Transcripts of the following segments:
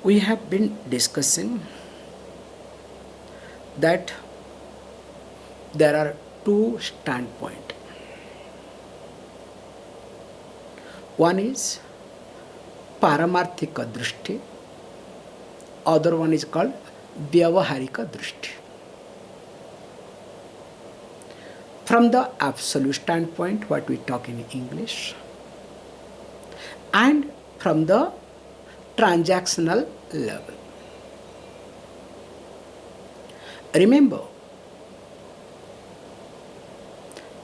We have been discussing that there are two standpoints. One is Paramarthika Drishti, other one is called Vyavaharika Drishti. From the absolute standpoint, what we talk in English, and from the transactional level. Remember,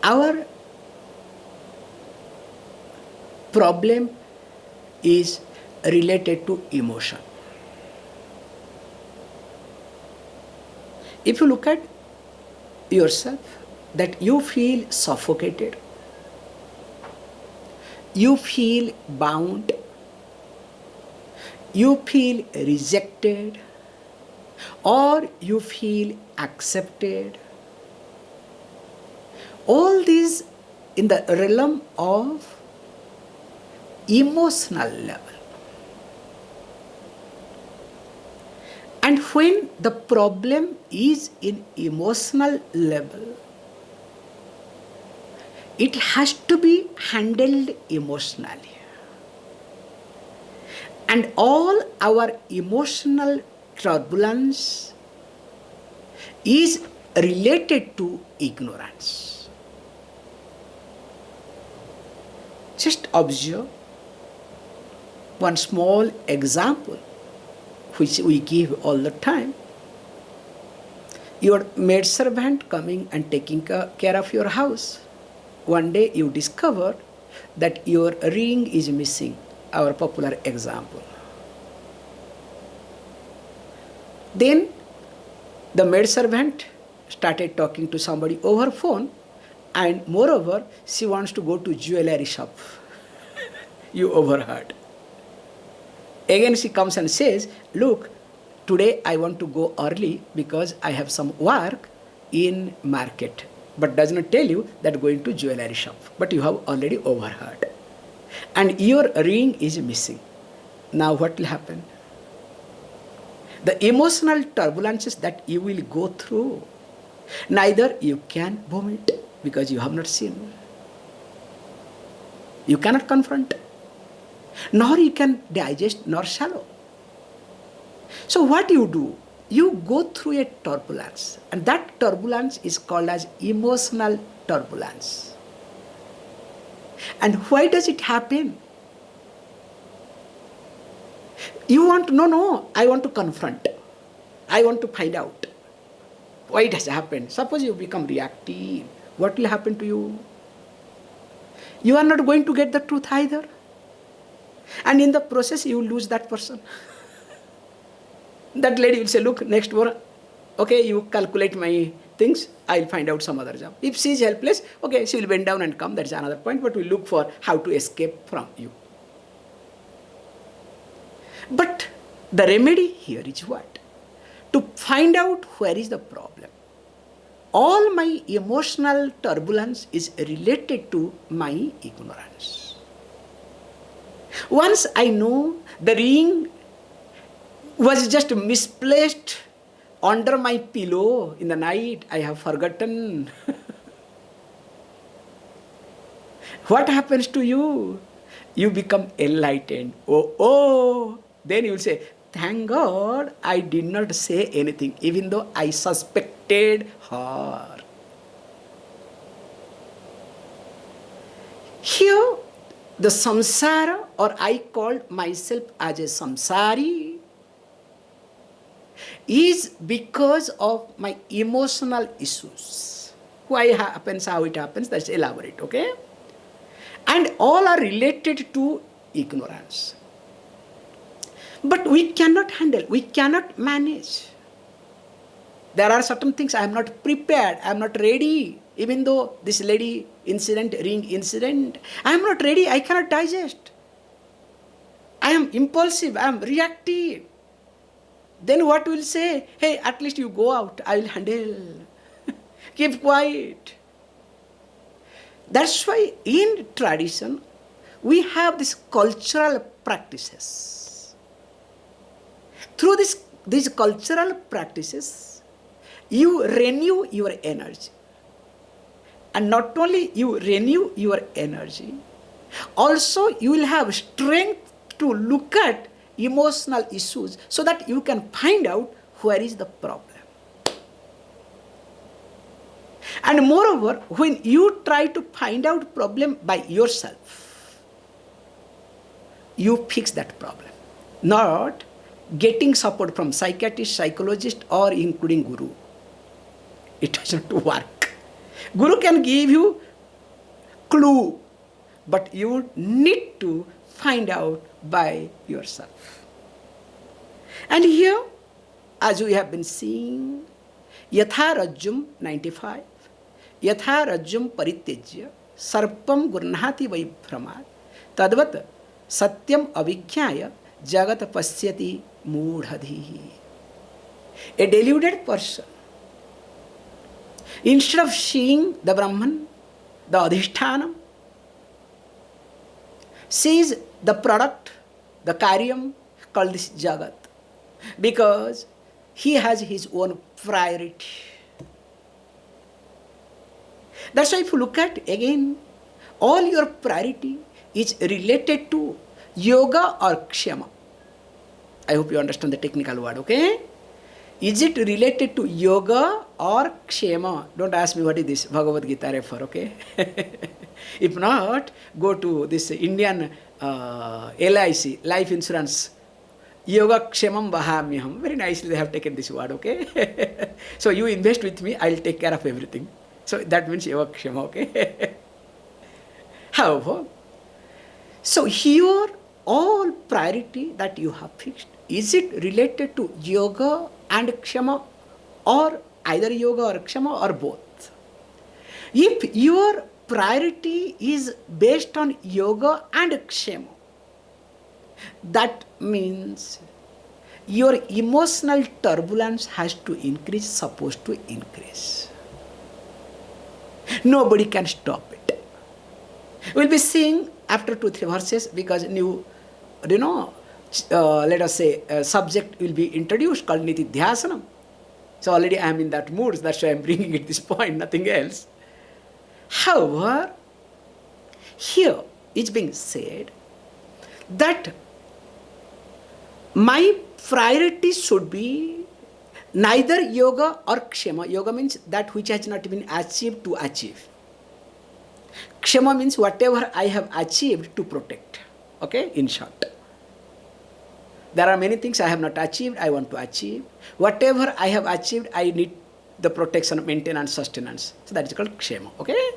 our problem is related to emotion. If you look at yourself, that you feel suffocated, you feel bound, you feel rejected, or you feel accepted. All these in the realm of emotional level. And when the problem is in emotional level, it has to be handled emotionally. And all our emotional turbulence is related to ignorance. Just observe one small example which we give all the time. Your maidservant coming and taking care of your house. One day you discover that your ring is missing, our popular example. Then the maidservant started talking to somebody over phone, and moreover, she wants to go to jewelry shop. You overheard. Again she comes and says, look, today I want to go early because I have some work in market. But does not tell you that going to jewelry shop. But you have already overheard. And your ring is missing. Now what will happen? The emotional turbulences that you will go through, neither you can vomit because you have not seen. You cannot confront. Nor you can digest nor swallow. So what you do? You go through a turbulence, and that turbulence is called as emotional turbulence. And why does it happen? You want, no, I want to confront. I want to find out why it has happened. Suppose you become reactive. What will happen to you? You are not going to get the truth either. And in the process, you will lose that person. That lady will say, look, next door, okay, you calculate my things, I'll find out some other job. If she is helpless, okay, she will bend down and come, that's another point, but we'll look for how to escape from you. But the remedy here is what? To find out where is the problem. All my emotional turbulence is related to my ignorance. Once I know the ring was just misplaced under my pillow in the night, I have forgotten. What happens to you? You become enlightened. Oh, then you will say, thank God I did not say anything, even though I suspected her. Here, the samsara, or I called myself as a samsari, is because of my emotional issues. Why happens, how it happens, that's elaborate, okay? And all are related to ignorance. But we cannot handle, we cannot manage. There are certain things I am not prepared, I am not ready. Even though this lady incident, ring incident, I am not ready, I cannot digest. I am impulsive, I am reactive. Then what will say? Hey, at least you go out, I will handle. Keep quiet. That's why in tradition, we have these cultural practices. Through these cultural practices, you renew your energy. And not only you renew your energy, also you will have strength to look at emotional issues so that you can find out where is the problem. And moreover, when you try to find out problem by yourself, you fix that problem, not getting support from psychiatrist, psychologist, or including guru. It doesn't work. Guru can give you clue, but you need to find out by yourself. And here, as we have been seeing, Yatha Rajjum 95, Yatha Rajjum Parityajya, Sarpam Gurnhati Vaibhramat, Tadvat Satyam Avijñāya Jagat Pasyati Moodhadhi. A deluded person, instead of seeing the Brahman, the Adhishthanam, sees the product, the karyam called this Jagat, because he has his own priority. That's why if you look at again, all your priority is related to yoga or kshama. I hope you understand the technical word, okay? Is it related to yoga or kshama? Don't ask me what is this Bhagavad Gita refer, okay? If not, go to this Indian LIC, life insurance. Yoga Kshemam Vahamyaham. Very nicely they have taken this word, okay? So you invest with me, I'll take care of everything. So that means Yoga Kshema, okay? However, so here all priority that you have fixed, is it related to yoga and kshama, or either yoga or kshama, or both? If your priority is based on yoga and kshama, that means your emotional turbulence has to increase, supposed to increase. Nobody can stop it. We'll be seeing after 2-3 verses, because new, let us say, a subject will be introduced called Nitidhyasanam. So already I am in that mood, that's why I am bringing it this point, nothing else. However, here it's being said that my priority should be neither yoga or kshama. Yoga means that which has not been achieved to achieve. Kshama means whatever I have achieved to protect. Okay, in short. There are many things I have not achieved, I want to achieve. Whatever I have achieved, I need the protection, maintenance, sustenance. So that is called kshama. Okay?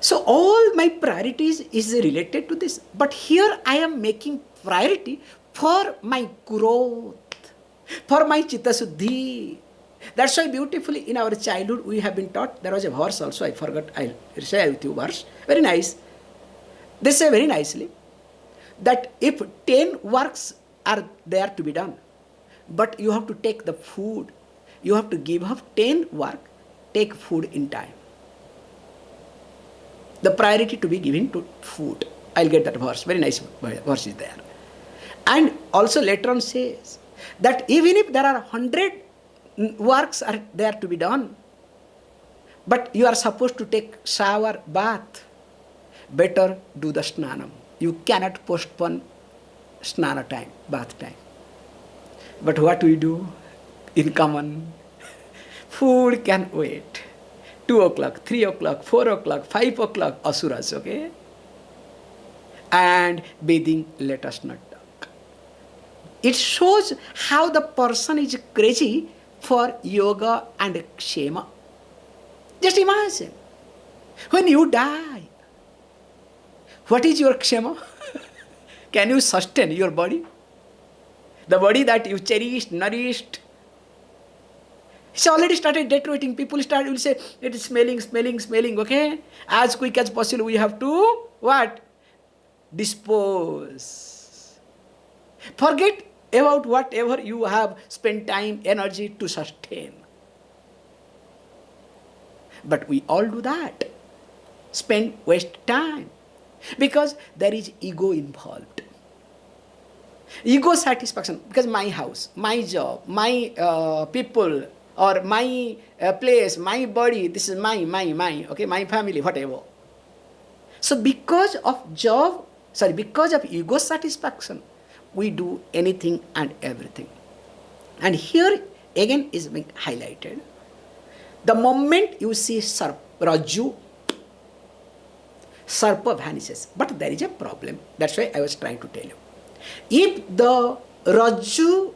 So all my priorities is related to this. But here I am making priority for my growth, for my chitta suddhi. That's why beautifully in our childhood we have been taught, there was a verse also, I forgot, I'll share with you verse, very nice. They say very nicely that if 10 works are there to be done, but you have to take the food, you have to give up 10 work, take food in time. The priority to be given to food. I'll get that verse, very nice verse is there. And also later on says that even if there are 100 works are there to be done, but you are supposed to take shower, bath, better do the snanam. You cannot postpone snana time, bath time. But what we do in common, food can wait. 2 o'clock, 3 o'clock, 4 o'clock, 5 o'clock, asuras, okay? And bathing, let us not talk. It shows how the person is crazy for yoga and kshema. Just imagine, when you die, what is your kshema? Can you sustain your body? The body that you cherished, nourished. It's already started deteriorating. People will say, it is smelling, okay? As quick as possible, we have to, what? Dispose. Forget about whatever you have spent time, energy to sustain. But we all do that. Spend, waste time. Because there is ego involved. Ego satisfaction, because my house, my job, my people, or my place, my body, this is my, okay, my family, whatever. So because of because of ego satisfaction, we do anything and everything. And here again is being highlighted. The moment you see Raju, Sarpa vanishes. But there is a problem. That's why I was trying to tell you. If the Raju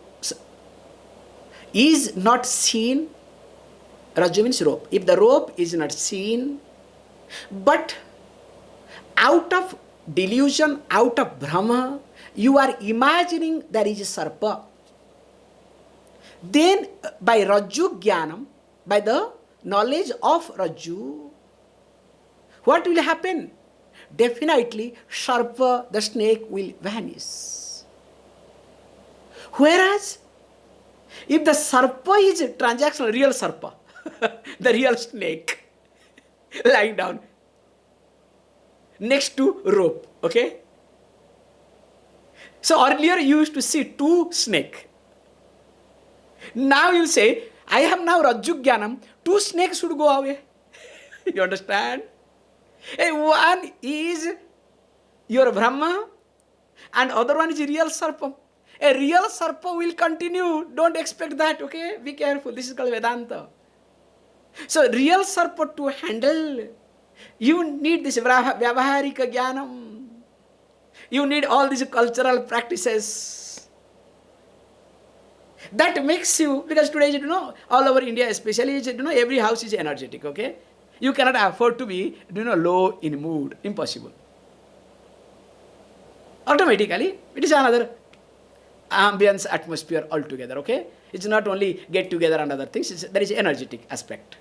is not seen, Raju means rope. If the rope is not seen, but out of delusion, out of Brahma, you are imagining there is a Sarpa. Then by Raju Jnanam, by the knowledge of Raju, what will happen? Definitely Sarpa, the snake, will vanish. Whereas, if the Sarpa is a transactional, real Sarpa, the real snake, lying down next to rope, okay? So earlier you used to see two snakes. Now you say, I have now Raju Jnanam, two snakes should go away. You understand? One is your Brahma and other one is real Sarpa. A real Sarpa will continue. Don't expect that, okay? Be careful. This is called Vedanta. So real Sarpa to handle, you need this Vyavaharika Jnanam. You need all these cultural practices. That makes you, because today, all over India especially, every house is energetic, okay? You cannot afford to be, low in mood. Impossible. Automatically, it is another ambience atmosphere altogether, okay? It's not only get together and other things, there is energetic aspect.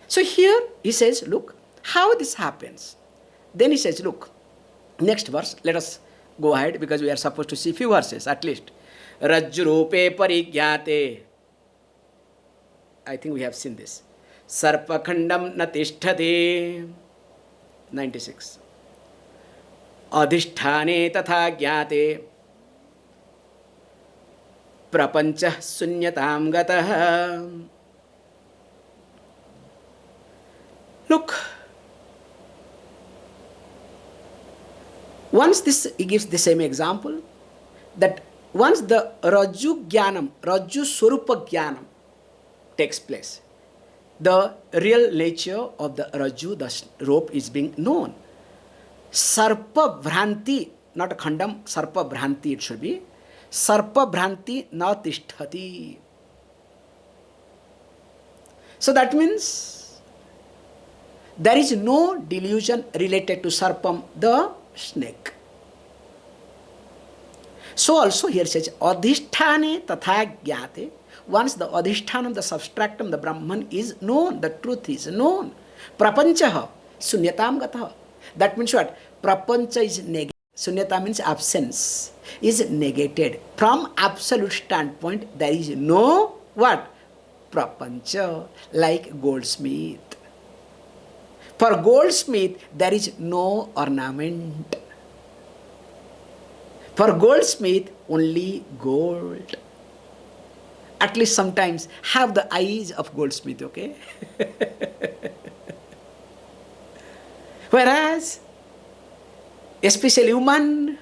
So here he says, look, how this happens. Then he says, look, next verse, let us go ahead because we are supposed to see few verses at least. Rajrupe parigyate. I think we have seen this. Sarpakhandam natisthate. 96. Adhishthane tatha gyate. Prapancha sunyatam gatah. Look, once this, he gives the same example, that once the Raju Jnanam, Raju Swarupa Jnanam takes place, the real nature of the Raju, the rope, is being known. Sarpa Bhranti, not a Khandam, Sarpa Bhranti it should be. Sarpa Bhranti na tishthati. So that means there is no delusion related to Sarpam, the snake. So also here says, Adhishthane tatha gyate. Once the Adhishtanam, the substratum, the Brahman is known, the truth is known. Prapanchaha, sunyatam gatah. That means what? Prapancha is negated. Sunyata means absence, is negated. From absolute standpoint, there is no what? Prapancha, like goldsmith. For goldsmith, there is no ornament. For goldsmith, only gold. At least sometimes have the eyes of goldsmith, okay? Whereas, especially women,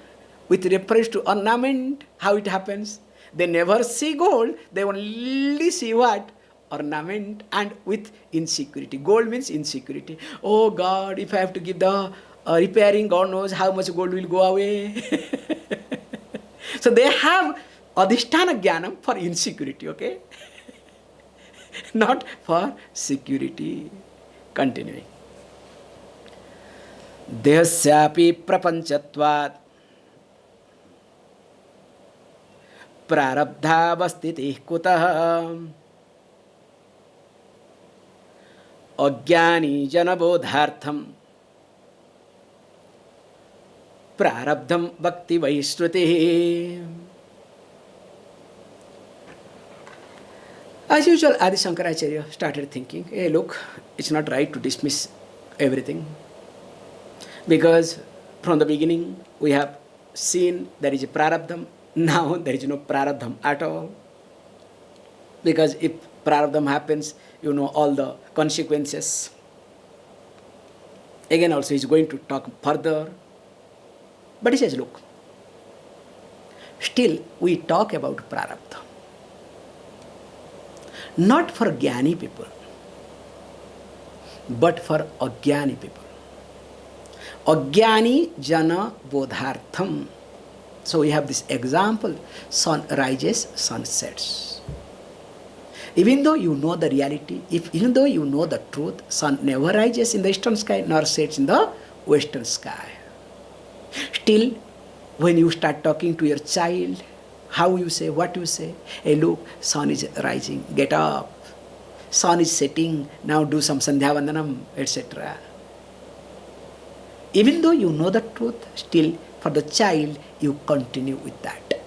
with reference to ornament, how it happens? They never see gold, they only see what? Ornament, and with insecurity. Gold means insecurity. Oh God, if I have to give the repairing, God knows how much gold will go away. So they have Adhisthana Jnanam for insecurity, okay? Not for security. Continuing. Dehasyapi prapanchatvat prarabdhavastitih kutah Ajnani janabodhartham prarabdham bhakti vaishruti. As usual, Adi Shankaracharya started thinking, hey look, it's not right to dismiss everything. Because from the beginning we have seen there is a prarabdham. Now there is no prarabdham at all. Because if prarabdham happens, you know all the consequences. Again also he is going to talk further. But he says, look, still we talk about prarabdha. Not for jnani people, but for ajnani people. Ajnani jana bodhartham. So we have this example, sun rises, sun sets. Even though you know the reality, even though you know the truth, sun never rises in the eastern sky nor sets in the western sky. Still, when you start talking to your child, how you say, what you say, hey look, sun is rising, get up. Sun is setting, now do some sandhya vandanam, etc. Even though you know the truth, still for the child you continue with that.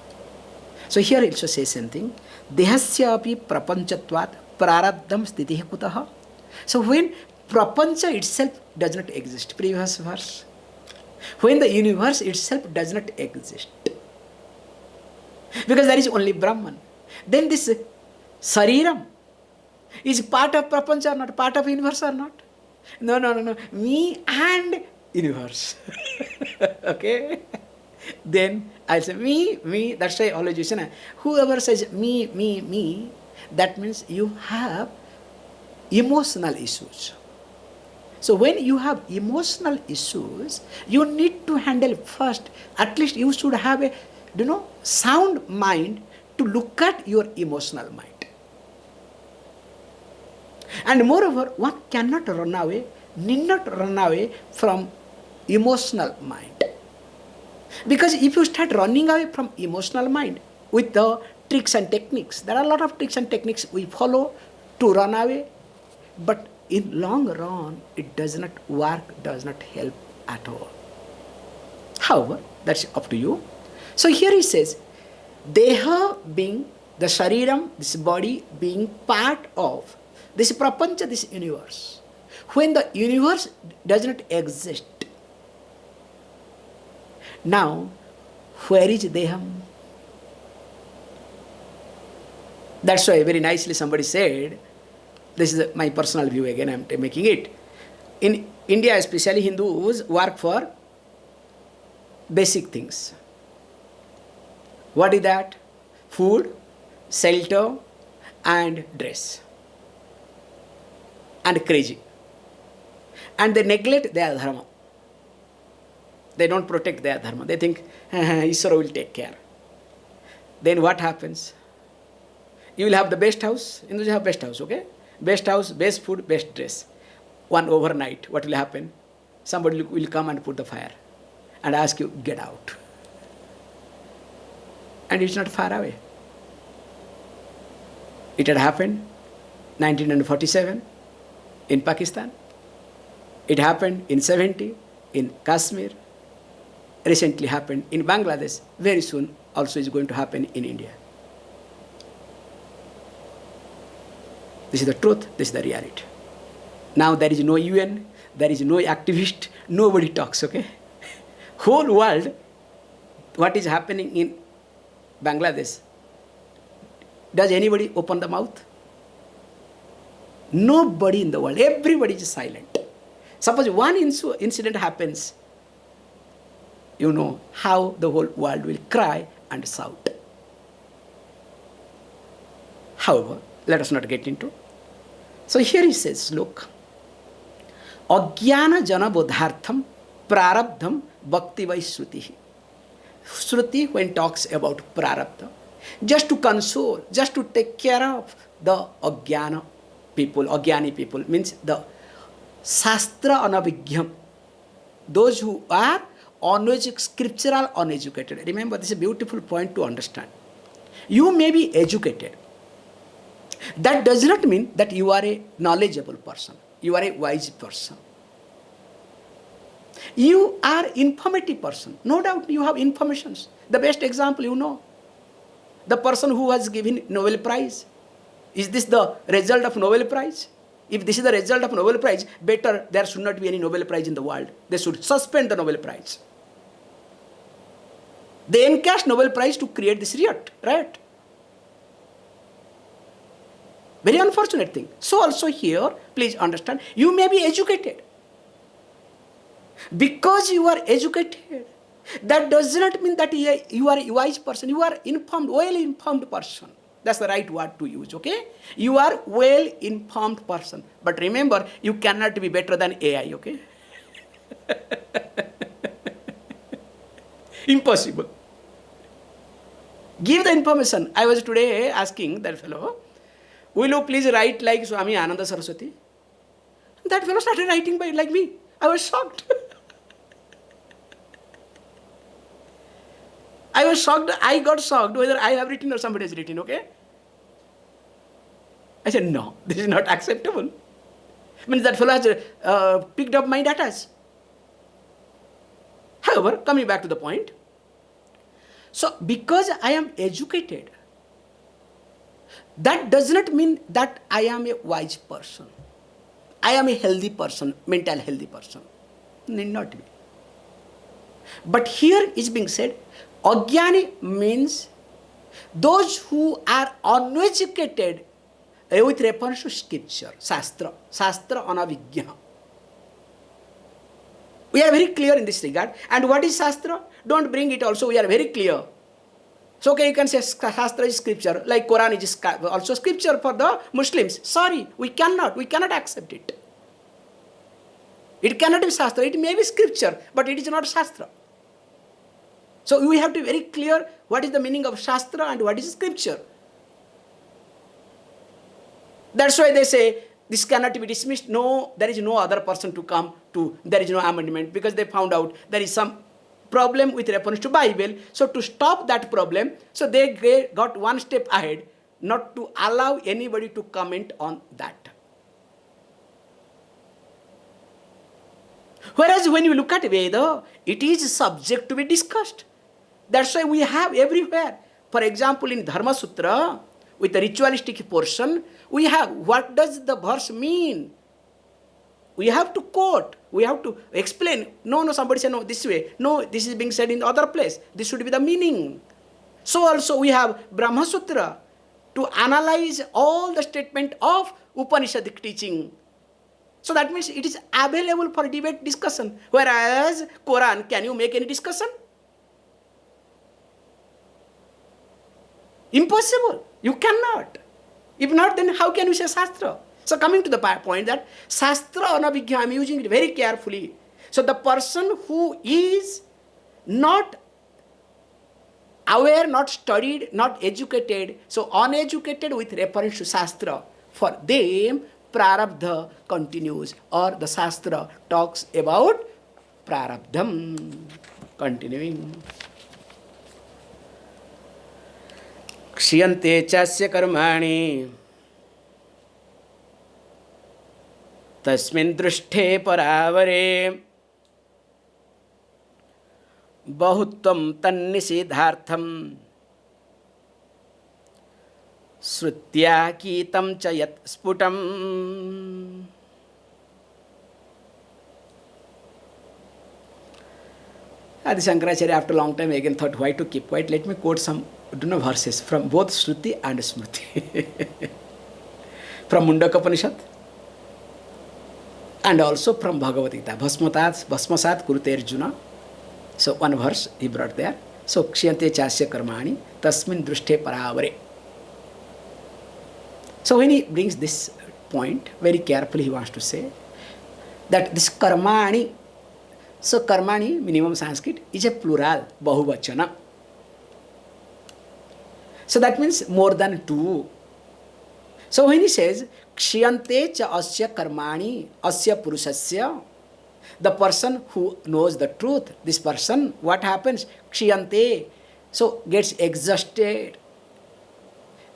So here it also says something. Dehasyapi prapanchatvat prarabdham stitihi kutaha. So when prapancha itself does not exist, previous verse, when the universe itself does not exist, because there is only Brahman, then this Sariram is part of prapancha or not, part of universe or not? No. Me and universe. Okay? Then I'll say me, that's why always you say, whoever says me, that means you have emotional issues. So when you have emotional issues, you need to handle first, at least you should have a sound mind to look at your emotional mind. And moreover, one cannot run away, need not run away from emotional mind. Because if you start running away from emotional mind with the tricks and techniques, there are a lot of tricks and techniques we follow to run away, but in long run, it does not work, does not help at all. However, that's up to you. So here he says, Deha being the Shariram, this body being part of this prapancha, this universe. When the universe does not exist, now where is Deham? That's why very nicely somebody said, this is my personal view again, I am making it. In India especially, Hindus work for basic things. What is that? Food, shelter and dress. And crazy. And they neglect their dharma. They don't protect their dharma. They think, Iswara will take care. Then what happens? You will have the best house. Hindus have best house, okay? Best house, best food, best dress. One overnight, what will happen? Somebody will come and put the fire and ask you, get out. And it's not far away. It had happened 1947 in Pakistan. It happened in 70 in Kashmir. Recently happened in Bangladesh. Very soon also is going to happen in India. This is the truth, this is the reality. Now there is no UN, there is no activist, nobody talks, okay? Whole world, what is happening in Bangladesh, does anybody open the mouth? Nobody in the world, everybody is silent. Suppose one incident happens, you know how the whole world will cry and shout. However, let us not get into. So here he says, look, Ajnana jana bodhartham prarabdham bhakti vai shruti. Shruti, when talks about prarabdha, just to console, just to take care of the ajnana people, ajnani people, means the shastra anabhigyam, those who are scriptural uneducated. Remember, this is a beautiful point to understand. You may be educated. That does not mean that you are a knowledgeable person. You are a wise person. You are informative person. No doubt you have informations. The best example you know. The person who was given Nobel Prize. Is this the result of Nobel Prize? If this is the result of Nobel Prize, better there should not be any Nobel Prize in the world. They should suspend the Nobel Prize. They encash Nobel Prize to create this riot. Very unfortunate thing. So also here, please understand, you may be educated. Because you are educated, that does not mean that you are a wise person. You are informed, well-informed person. That's the right word to use, okay? You are well-informed person. But remember, you cannot be better than AI, okay? Impossible. Give the information. I was today asking that fellow, will you please write like SwamiAnandaSaraswati? That fellow started writing like me. I was shocked. I got shocked whether I have written or somebody has written, okay? I said, no, this is not acceptable. Means that fellow has picked up my data. However, coming back to the point, so because I am educated, that does not mean that I am a wise person. I am a healthy person, mental healthy person. Need not be. But here is being said, Ajnani means those who are uneducated with reference to scripture, Shastra Anavijna. We are very clear in this regard. And what is Shastra? Don't bring it also, we are very clear. So okay, you can say Shastra is scripture, like Quran is also scripture for the Muslims. Sorry, we cannot accept it. It cannot be Shastra, it may be scripture, but it is not Shastra. So we have to be very clear what is the meaning of Shastra and what is scripture. That's why they say this cannot be dismissed. No, there is no other person to come to, there is no amendment, because they found out there is some problem with reference to Bible. So to stop that problem, so they got one step ahead, not to allow anybody to comment on that. Whereas when you look at Veda, it is subject to be discussed. That's why we have everywhere. For example, in Dharma Sutra, with the ritualistic portion, we have what does the verse mean? We have to quote, we have to explain. No, somebody said no, this way. No, this is being said in other place. This should be the meaning. So also we have Brahma Sutra to analyze all the statement of Upanishadic teaching. So that means it is available for debate, discussion. Whereas Quran, can you make any discussion? Impossible. You cannot. If not, then how can you say Shastra? So coming to the point that Shastra Anavijna, I am using it very carefully. So the person who is not aware, not studied, not educated, so uneducated with reference to Shastra, for them Prarabdha continues, or the Shastra talks about Prarabdham. Continuing. Kshiyante chasya karmani tasmin drushte paravare bahutvam tannisidhartham srutya kitam cha yat sputam. Adi Shankaracharya after a long time again thought, why to keep quiet? Let me quote some verses from both Shruti and Smriti. From Mundaka Upanishad and also from Bhagavad Gita. Bhasmasat kurute Arjuna. So one verse he brought there. So Kshiyante chasya karmani tasmin drushte paravare. So when he brings this point, very carefully he wants to say that this karmani, so karmani, minimum Sanskrit, is a plural, bahuvachana. So that means more than two. So when he says, Kshiyante cha asya karmani, asya purushasya, the person who knows the truth, this person, what happens? Kshiyante, so gets exhausted,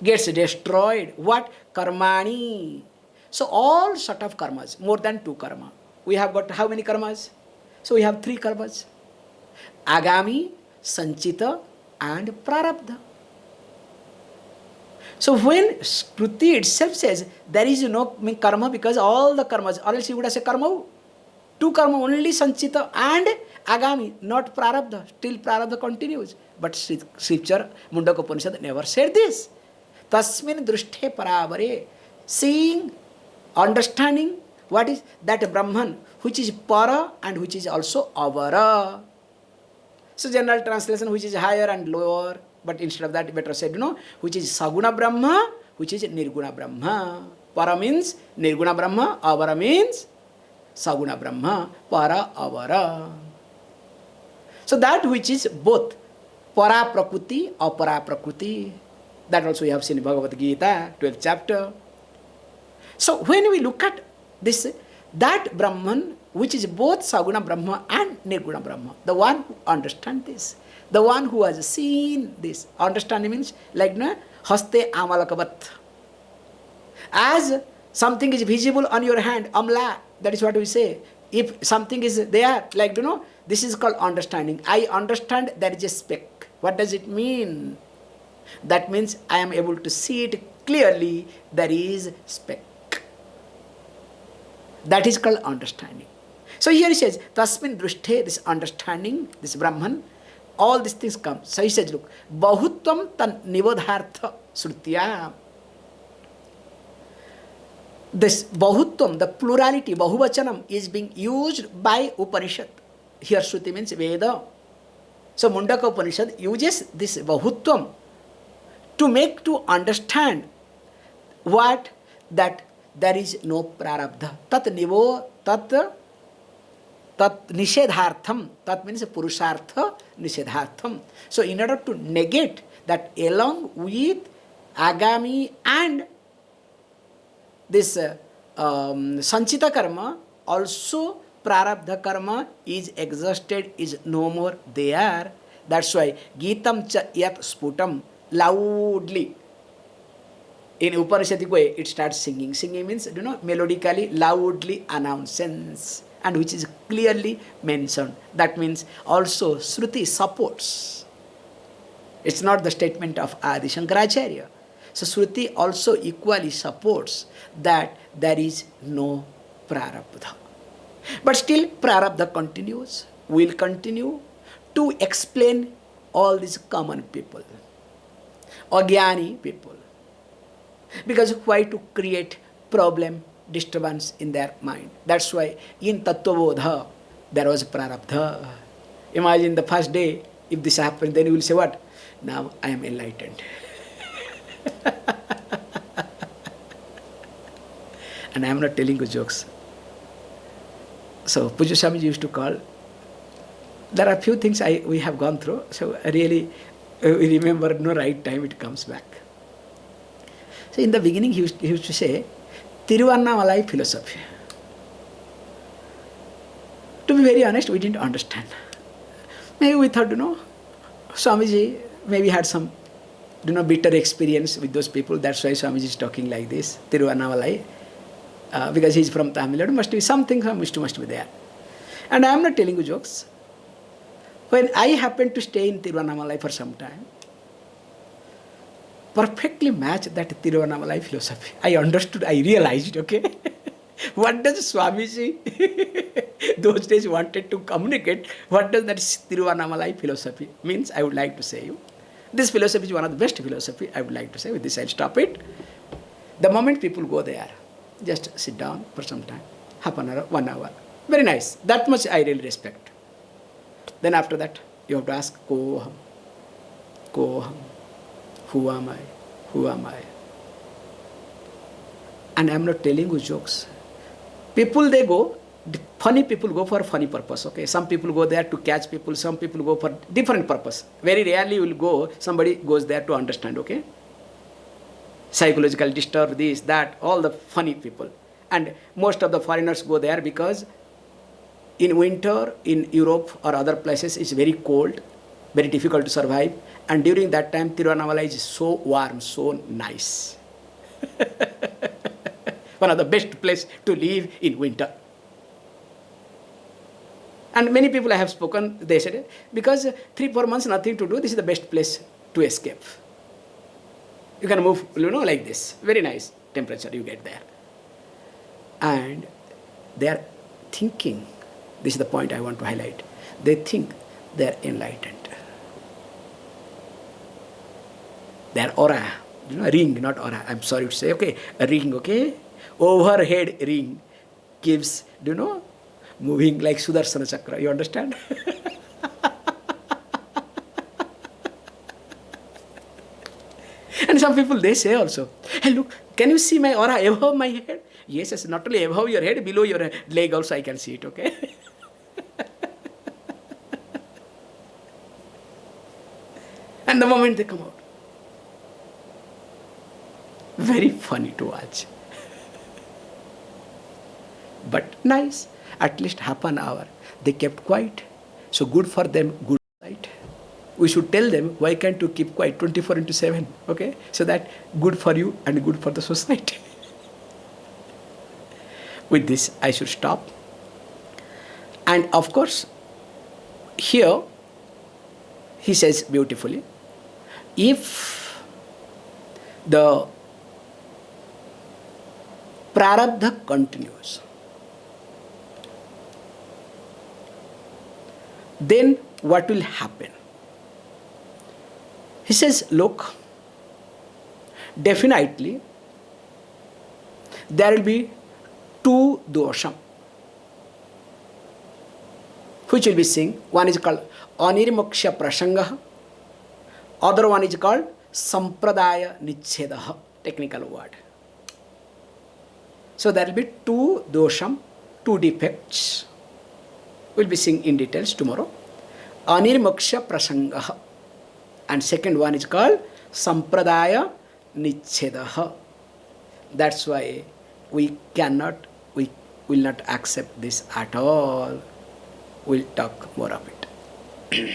gets destroyed. What? Karmani. So all sort of karmas, more than two karma. We have got how many karmas? So we have three karmas. Agami, Sanchita and Prarabdha. So when Shruti itself says there is no karma because all the karmas, or else you would have said karma, two karma only Sanchita and Agami, not Prarabdha. Still Prarabdha continues. But scripture, Mundaka Upanishad never said this. Tasmin Drushte Paravare. Seeing, understanding what is that Brahman, which is Para and which is also Avara. So general translation, which is higher and lower, but instead of that, better said, which is Saguna Brahma, which is Nirguna Brahma. Para means Nirguna Brahma, Avara means Saguna Brahma, Para Avara. So that which is both Para Prakriti, Apara Prakriti, that also we have seen in Bhagavad Gita, 12th chapter. So when we look at this, that Brahman, which is both Saguna Brahma and Nirguna Brahma, the one who understands this, the one who has seen this, understanding means like Haste Amalakavat. As something is visible on your hand, Amla, that is what we say. If something is there, like this is called understanding. I understand there is a speck. What does it mean? That means I am able to see it clearly, there is speck. That is called understanding. So here he says, Tasmin Drushte, this understanding, this Brahman, all these things come. So he says, look, Bahutvam tan Nivodhartha Srutya. This Bahutvam, the plurality, Bahuvachanam, is being used by Upanishad. Here Shruti means Veda. So Mundaka Upanishad uses this Bahutvam to understand what? That there is no prarabdha. Tat nivo, tat nishedhartham. Tat means purushartha nishedhartham. So in order to negate that, along with agami and this sanchita karma, also prarabdha karma is exhausted, is no more there. That's why Gitam cha yat sputam, loudly. In Upanishadic way, it starts singing. Singing means, melodically, loudly announces, and which is clearly mentioned. That means also Shruti supports. It's not the statement of Adi Shankaracharya. So Shruti also equally supports that there is no prarabdha. But still, prarabdha continues, will continue to explain all these common people, Agyani people. Because why? To create problem, disturbance in their mind. That's why in Tattvabodha there was prarabdha. Imagine the first day, if this happened, then you will say what? Now I am enlightened. And I am not telling you jokes. So Pujya Swami used to call. There are few things we have gone through. So really, we remember no right time it comes back. So in the beginning he used to say, Tiruvannamalai philosophy. To be very honest, we didn't understand. Maybe we thought, Swamiji maybe had some, bitter experience with those people. That's why Swamiji is talking like this, Tiruvannamalai. Because he is from Tamil Nadu, must be something, some must be there. And I am not telling you jokes. When I happened to stay in Tiruvannamalai for some time, perfectly matched that Tiruvannamalai philosophy. I understood, I realized, okay? What does Swamiji those days wanted to communicate? What does that Tiruvannamalai philosophy means? I would like to say you. This philosophy is one of the best philosophy, I would like to say. With this I'll stop it. The moment people go there, just sit down for some time, half an hour, 1 hour. Very nice. That much I really respect. Then after that, you have to ask, Koham. Who am I? Who am I? And I am not telling you jokes. People, they go, funny people go for funny purpose, okay? Some people go there to catch people, some people go for different purpose. Very rarely you will go, somebody goes there to understand, okay? Psychological disturb, this, that, all the funny people. And most of the foreigners go there because in winter, in Europe or other places, it's very cold, very difficult to survive. And during that time, Tiruvannamalai is so warm, so nice. One of the best places to live in winter. And many people I have spoken, they said, because 3-4 months nothing to do, this is the best place to escape. You can move, like this. Very nice temperature you get there. And they are thinking, this is the point I want to highlight, they think they are enlightened. Their aura, ring, not aura, I'm sorry to say, okay, a ring, okay? Overhead ring keeps, moving like Sudarsana Chakra, you understand? And some people, they say also, hey, look, can you see my aura above my head? Yes, yes, not only above your head, below your leg also I can see it, okay? And the moment they come out, very funny to watch. But nice, at least half an hour. They kept quiet. So good for them, good sight. We should tell them, why can't you keep quiet 24/7? Okay? So that good for you and good for the society. With this, I should stop. And of course, here, he says beautifully, if the prarabdha continues, then what will happen? He says, look, definitely there will be two dosham, which will be seen. One is called anirmoksha prasanga, other one is called sampradaya nicheda, technical word. So there will be two dosham, two defects. We'll be seeing in details tomorrow. Anirmoksha prasanga. And second one is called sampradaya nicheda. That's why we will not accept this at all. We'll talk more of it.